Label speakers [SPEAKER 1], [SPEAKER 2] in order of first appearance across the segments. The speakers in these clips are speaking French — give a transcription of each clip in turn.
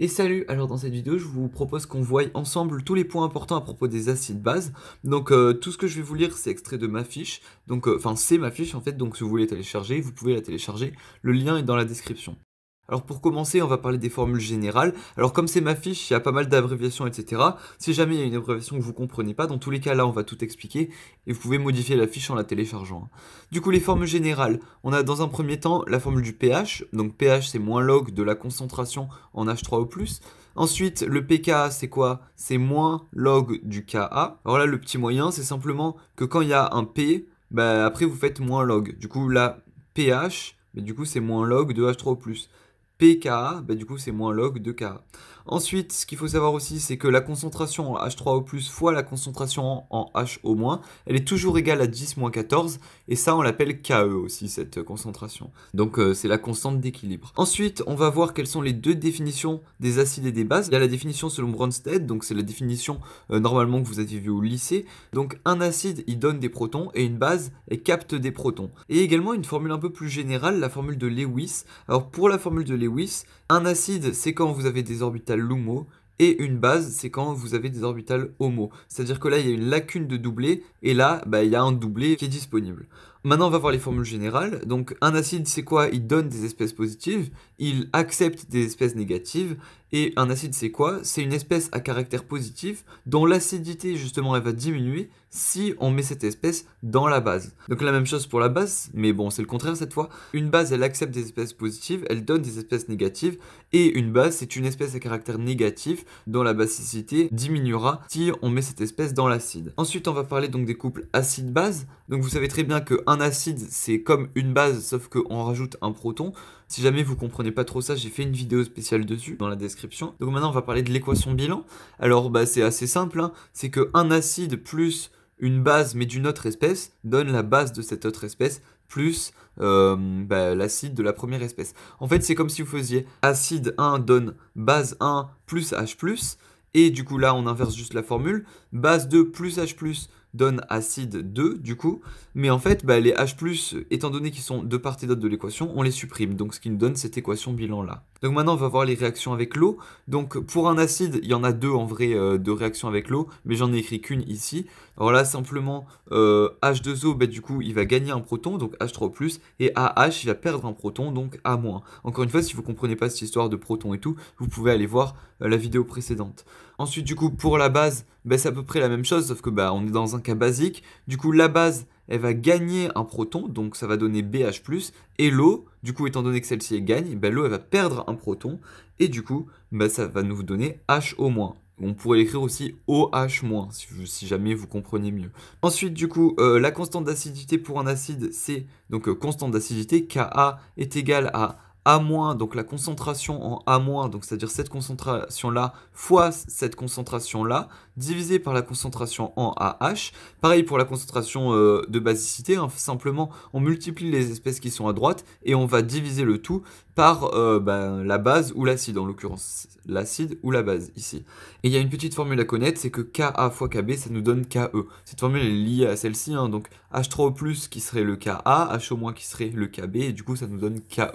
[SPEAKER 1] Et salut, alors dans cette vidéo je vous propose qu'on voie ensemble tous les points importants à propos des acides bases. Donc tout ce que je vais vous lire c'est extrait de ma fiche, donc enfin c'est ma fiche en fait, donc si vous voulez télécharger, vous pouvez la télécharger, le lien est dans la description. Alors pour commencer on va parler des formules générales, alors comme c'est ma fiche, il y a pas mal d'abréviations etc. Si jamais il y a une abréviation que vous comprenez pas, dans tous les cas là on va tout expliquer, et vous pouvez modifier la fiche en la téléchargeant. Du coup les formules générales, on a dans un premier temps la formule du pH, donc pH c'est moins log de la concentration en H3O+. Ensuite, le pKa, c'est quoi? C'est moins log du Ka. Alors là, le petit moyen, c'est simplement que quand il y a un P, bah, après vous faites moins log. Du coup, là, pH, bah, du coup, c'est moins log de H3O+. pKa, bah, du coup, c'est moins log de Ka. Ensuite, ce qu'il faut savoir aussi, c'est que la concentration en H3O+, fois la concentration en HO-, elle est toujours égale à 10-14, et ça, on l'appelle Ke aussi, cette concentration. Donc, c'est la constante d'équilibre. Ensuite, on va voir quelles sont les deux définitions des acides et des bases. Il y a la définition selon Bronsted, donc c'est la définition normalement que vous avez vue au lycée. Donc, un acide, il donne des protons, et une base, elle capte des protons. Et également, une formule un peu plus générale, la formule de Lewis. Alors, pour la formule de Lewis, un acide, c'est quand vous avez des orbitales LUMO, et une base, c'est quand vous avez des orbitales HOMO. C'est-à-dire que là, il y a une lacune de doublé, et là, bah, il y a un doublé qui est disponible. Maintenant, on va voir les formules générales. Donc, un acide, c'est quoi? Il donne des espèces positives, il accepte des espèces négatives, et un acide, c'est quoi? C'est une espèce à caractère positif, dont l'acidité, justement, elle va diminuer si on met cette espèce dans la base. Donc, la même chose pour la base, mais bon, c'est le contraire cette fois. Une base, elle accepte des espèces positives, elle donne des espèces négatives, et une base, c'est une espèce à caractère négatif, dont la basicité diminuera si on met cette espèce dans l'acide. Ensuite, on va parler donc des couples acide-base. Donc, vous savez très bien qu'un acide, c'est comme une base, sauf qu'on rajoute un proton. Si jamais vous comprenez pas trop ça, j'ai fait une vidéo spéciale dessus dans la description. Donc maintenant, on va parler de l'équation bilan. Alors, bah, c'est assez simple, hein. C'est qu'un acide plus une base, mais d'une autre espèce, donne la base de cette autre espèce, plus bah, l'acide de la première espèce. En fait, c'est comme si vous faisiez acide 1 donne base 1 plus H+, et du coup là, on inverse juste la formule. Base 2 plus H+, donne acide 2 du coup, mais en fait bah, les H+, étant donné qu'ils sont de part et d'autre de l'équation, on les supprime, donc ce qui nous donne cette équation bilan là. Donc maintenant on va voir les réactions avec l'eau. Donc pour un acide, il y en a deux en vrai de réactions avec l'eau, mais j'en ai écrit qu'une ici. Alors là simplement H2O, bah, du coup il va gagner un proton, donc H3+, et AH il va perdre un proton, donc A-. Encore une fois, si vous comprenez pas cette histoire de protons et tout, vous pouvez aller voir la vidéo précédente. Ensuite du coup pour la base, bah, c'est à peu près la même chose, sauf que bah, on est dans un cas basique. Du coup, la base, elle va gagner un proton, donc ça va donner BH+, et l'eau, du coup, étant donné que celle-ci gagne, bah, l'eau, elle va perdre un proton, et du coup, bah, ça va nous donner HO-. On pourrait l'écrire aussi OH-, si jamais vous comprenez mieux. Ensuite, du coup, la constante d'acidité pour un acide, c'est donc constante d'acidité, Ka est égal à A-, donc la concentration en A-, donc c'est-à-dire cette concentration-là fois cette concentration-là, divisé par la concentration en AH. Pareil pour la concentration de basicité, hein, simplement on multiplie les espèces qui sont à droite et on va diviser le tout par la base ou l'acide, en l'occurrence l'acide ou la base ici. Et il y a une petite formule à connaître, c'est que Ka fois Kb, ça nous donne Ke. Cette formule est liée à celle-ci, hein, donc H3O+, qui serait le Ka, HO- qui serait le Kb, et du coup ça nous donne Ke.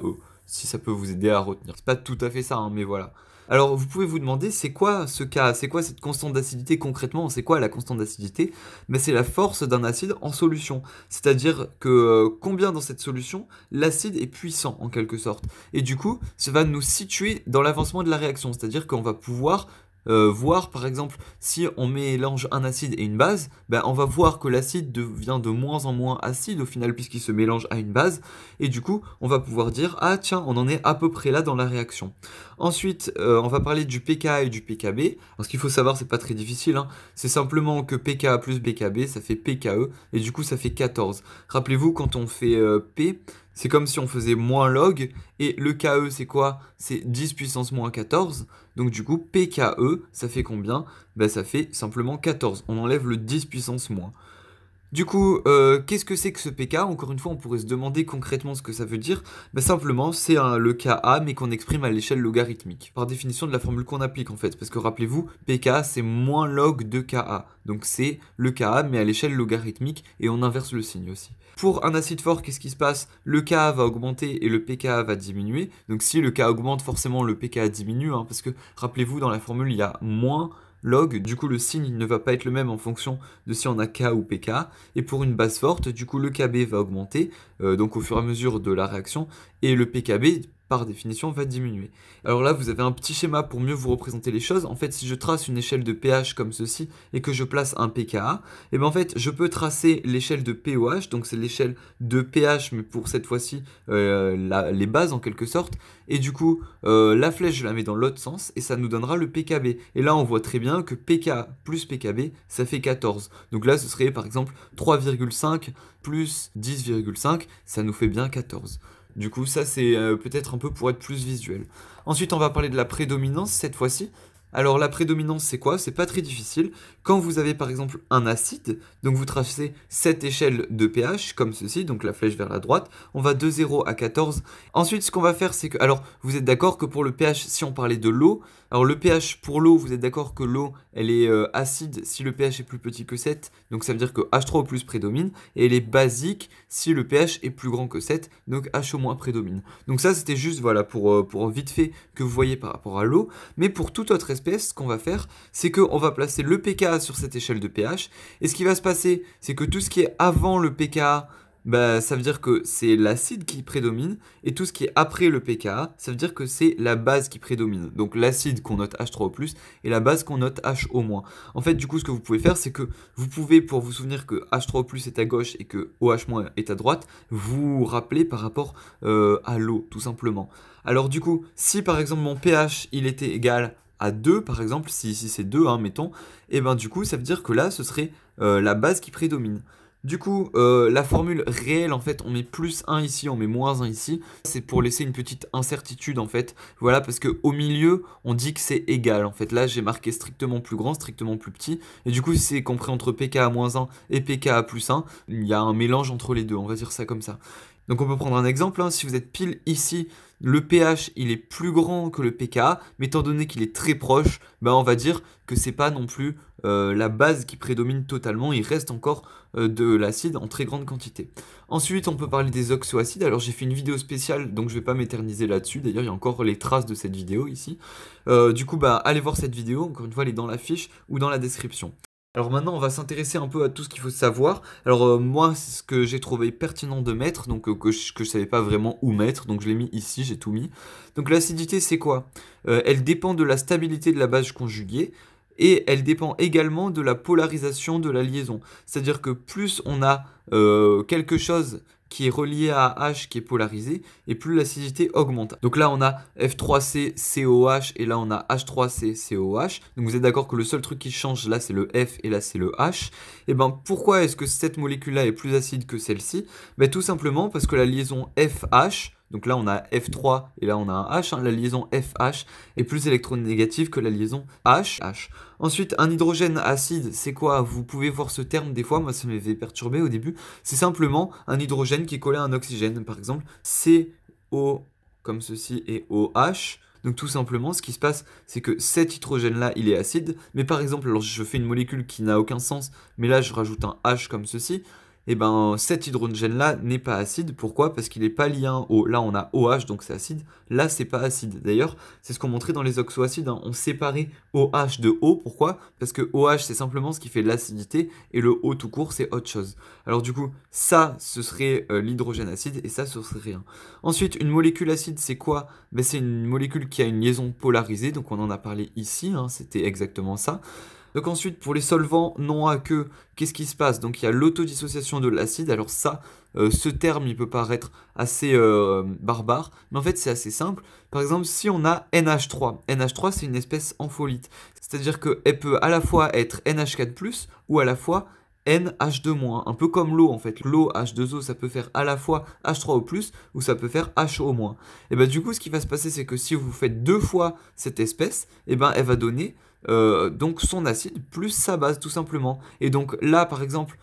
[SPEAKER 1] Si ça peut vous aider à retenir. C'est pas tout à fait ça, hein, mais voilà. Alors, vous pouvez vous demander, c'est quoi ce cas? C'est quoi cette constante d'acidité concrètement? C'est quoi la constante d'acidité? Mais c'est la force d'un acide en solution. C'est-à-dire que combien dans cette solution l'acide est puissant en quelque sorte. Et du coup, ça va nous situer dans l'avancement de la réaction. C'est-à-dire qu'on va pouvoir voir par exemple si on mélange un acide et une base, ben, on va voir que l'acide devient de moins en moins acide au final puisqu'il se mélange à une base, et du coup on va pouvoir dire ah tiens on en est à peu près là dans la réaction. Ensuite on va parler du pKa et du pKb. Alors, ce qu'il faut savoir, c'est pas très difficile, hein. C'est simplement que pKa plus pKb ça fait pKe, et du coup ça fait 14. Rappelez-vous, quand on fait P, c'est comme si on faisait moins log, et le Ke c'est quoi? C'est 10 puissance moins 14, donc du coup pKe ça fait combien? Ben, ça fait simplement 14, on enlève le 10 puissance moins. Du coup, qu'est-ce que c'est que ce pK? Encore une fois, on pourrait se demander concrètement ce que ça veut dire. Bah, simplement, c'est le Ka, mais qu'on exprime à l'échelle logarithmique. Par définition de la formule qu'on applique en fait. Parce que rappelez-vous, pK c'est moins log de Ka. Donc c'est le Ka, mais à l'échelle logarithmique, et on inverse le signe aussi. Pour un acide fort, qu'est-ce qui se passe? Le Ka va augmenter et le pK va diminuer. Donc si le Ka augmente, forcément le pK diminue, hein, parce que rappelez-vous, dans la formule, il y a moins log, du coup le signe ne va pas être le même en fonction de si on a K ou pK, et pour une base forte, du coup le Kb va augmenter, donc au fur et à mesure de la réaction, et le pKb par définition va diminuer. Alors là vous avez un petit schéma pour mieux vous représenter les choses. En fait, si je trace une échelle de pH comme ceci et que je place un pKa, et bien en fait je peux tracer l'échelle de pOH, donc c'est l'échelle de pH mais pour cette fois-ci les bases en quelque sorte, et du coup la flèche je la mets dans l'autre sens et ça nous donnera le pKb. Et là on voit très bien que pK plus pKb ça fait 14. Donc là ce serait par exemple 3,5 plus 10,5, ça nous fait bien 14. Du coup, ça c'est peut-être un peu pour être plus visuel. Ensuite, on va parler de la prédominance cette fois-ci. Alors la prédominance c'est quoi? C'est pas très difficile. Quand vous avez par exemple un acide, donc vous tracez cette échelle de pH comme ceci, donc la flèche vers la droite, on va de 0 à 14. Ensuite ce qu'on va faire c'est que, alors vous êtes d'accord que pour le pH, si on parlait de l'eau, alors le pH pour l'eau, vous êtes d'accord que l'eau elle est acide si le pH est plus petit que 7, donc ça veut dire que H3O+ prédomine, et elle est basique si le pH est plus grand que 7, donc HO- prédomine. Donc ça c'était juste voilà pour vite fait que vous voyez par rapport à l'eau, mais pour toute autre espèce, ce qu'on va faire, c'est qu'on va placer le pKa sur cette échelle de pH, et ce qui va se passer, c'est que tout ce qui est avant le pKa, bah, ça veut dire que c'est l'acide qui prédomine, et tout ce qui est après le pKa, ça veut dire que c'est la base qui prédomine. Donc l'acide qu'on note H3O+, et la base qu'on note HO-. En fait, du coup, ce que vous pouvez faire, c'est que vous pouvez, pour vous souvenir que H3O+ est à gauche et que OH- est à droite, vous rappeler par rapport à l'eau, tout simplement. Alors du coup, si par exemple mon pH, il était égal à 2, par exemple, si ici c'est 2, hein, mettons, et ben du coup, ça veut dire que là, ce serait la base qui prédomine. Du coup, la formule réelle, en fait, on met plus 1 ici, on met moins 1 ici. C'est pour laisser une petite incertitude, en fait. Voilà, parce qu'au milieu, on dit que c'est égal. En fait, là, j'ai marqué strictement plus grand, strictement plus petit. Et du coup, si c'est compris entre pKa-1 et pKa+1, il y a un mélange entre les deux, on va dire ça comme ça. Donc on peut prendre un exemple, hein. Si vous êtes pile ici, le pH il est plus grand que le pKa, mais étant donné qu'il est très proche, bah, on va dire que c'est pas non plus la base qui prédomine totalement, il reste encore de l'acide en très grande quantité. Ensuite on peut parler des oxoacides. Alors j'ai fait une vidéo spéciale, donc je vais pas m'éterniser là-dessus, d'ailleurs il y a encore les traces de cette vidéo ici. Du coup bah allez voir cette vidéo, encore une fois elle est dans la fiche ou dans la description. Alors maintenant, on va s'intéresser un peu à tout ce qu'il faut savoir. Alors moi, c'est ce que j'ai trouvé pertinent de mettre, donc que je savais pas vraiment où mettre, donc je l'ai mis ici, j'ai tout mis. Donc l'acidité, c'est quoi? Elle dépend de la stabilité de la base conjuguée, et elle dépend également de la polarisation de la liaison. C'est-à-dire que plus on a quelque chose qui est relié à H qui est polarisé, et plus l'acidité augmente. Donc là on a F3C COH et là on a H3C COH. Donc vous êtes d'accord que le seul truc qui change là c'est le F et là c'est le H. Et ben pourquoi est-ce que cette molécule là est plus acide que celle-ci? Ben tout simplement parce que la liaison FH, donc là on a F3 et là on a un H, hein, la liaison FH est plus électronégative que la liaison HH. Ensuite, un hydrogène acide, c'est quoi? Vous pouvez voir ce terme des fois, moi ça m'avait perturbé au début. C'est simplement un hydrogène qui est collé à un oxygène, par exemple CO comme ceci et OH. Donc tout simplement, ce qui se passe, c'est que cet hydrogène-là, il est acide. Mais par exemple, alors je fais une molécule qui n'a aucun sens, mais là je rajoute un H comme ceci. Et ben cet hydrogène-là n'est pas acide. Pourquoi? Parce qu'il n'est pas lié à un O. Là on a OH, donc c'est acide. Là c'est pas acide. D'ailleurs, c'est ce qu'on montrait dans les oxoacides, hein. On séparait OH de O. Pourquoi? Parce que OH c'est simplement ce qui fait l'acidité et le O tout court c'est autre chose. Alors du coup, ça ce serait l'hydrogène acide et ça ce serait rien. Ensuite, une molécule acide c'est quoi? Ben, c'est une molécule qui a une liaison polarisée. Donc on en a parlé ici, hein, c'était exactement ça. Donc ensuite, pour les solvants non aqueux, qu'est-ce qui se passe? Donc il y a l'autodissociation de l'acide. Alors ça, ce terme, il peut paraître assez barbare, mais en fait c'est assez simple. Par exemple, si on a NH3, NH3 c'est une espèce ampholyte. C'est-à-dire qu'elle peut à la fois être NH4+, ou à la fois NH2-, un peu comme l'eau en fait. L'eau H2O, ça peut faire à la fois H3O+, ou ça peut faire HO-. Et bah du coup, ce qui va se passer, c'est que si vous faites 2 fois cette espèce, et ben elle va donner donc son acide plus sa base tout simplement. Et donc là, par exemple,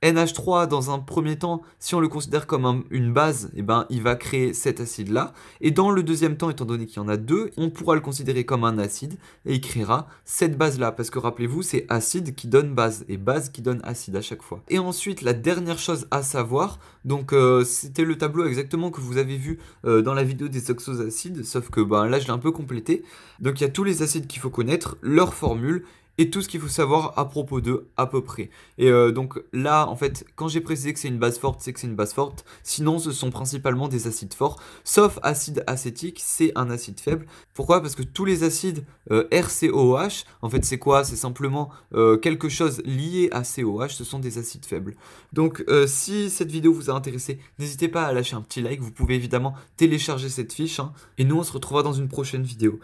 [SPEAKER 1] NH3 dans un premier temps, si on le considère comme une base, et ben, il va créer cet acide-là. Et dans le deuxième temps, étant donné qu'il y en a 2, on pourra le considérer comme un acide et il créera cette base-là. Parce que rappelez-vous, c'est acide qui donne base et base qui donne acide à chaque fois. Et ensuite, la dernière chose à savoir, donc c'était le tableau exactement que vous avez vu dans la vidéo des oxoacides, sauf que ben, là je l'ai un peu complété. Donc il y a tous les acides qu'il faut connaître, leur formule, et tout ce qu'il faut savoir à propos d'eux à peu près. Et donc là, en fait, quand j'ai précisé que c'est une base forte, c'est que c'est une base forte. Sinon, ce sont principalement des acides forts, sauf acide acétique, c'est un acide faible. Pourquoi? Parce que tous les acides RCOH, en fait, c'est quoi? C'est simplement quelque chose lié à COH, ce sont des acides faibles. Donc si cette vidéo vous a intéressé, n'hésitez pas à lâcher un petit like. Vous pouvez évidemment télécharger cette fiche, hein, et nous, on se retrouvera dans une prochaine vidéo.